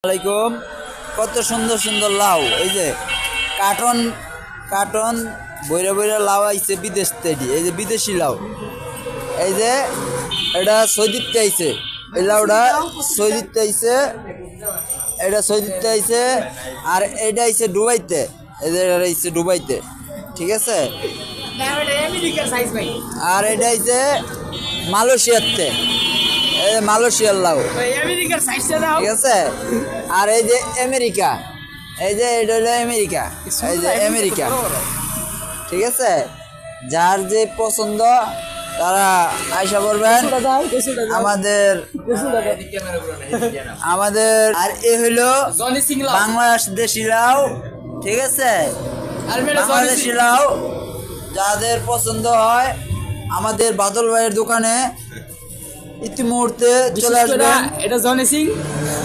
আলাইকুম। কত সুন্দর সুন্দর লাউ, এই যে কার্টন কার্টন বইরা বইরা লাউ আইছে বিদেশ থেকে, এই যে বিদেশি লাউ। এই যে এটা সৌদিতে আইছে, এই লাউটা সৌদিতে আইছে, এটা সৌদিতে আইছে। আর এইটা আইছে দুবাইতে, এই যে এটা আইছে দুবাইতে, ঠিক আছে। আর এটা আইছে মালয়েশিয়াতে, এই মালয়েশিয়ার লাউ, ঠিক আছে। আর এই যে আমেরিকা, এই যে এটা হলো আমেরিকা, এই যে আমেরিকা, ঠিক আছে। যার যে পছন্দ তারা আয়সা করবেন আমাদের আমাদের। আর এ হইলো বাংলাদেশি লাউ, ঠিক আছে। বাংলাদেশি লাউ যাদের পছন্দ হয় আমাদের বাদল ভাইয়ের দোকানে ইতিমুহূর্তে চলে আসবেন। এটা জনি সিং।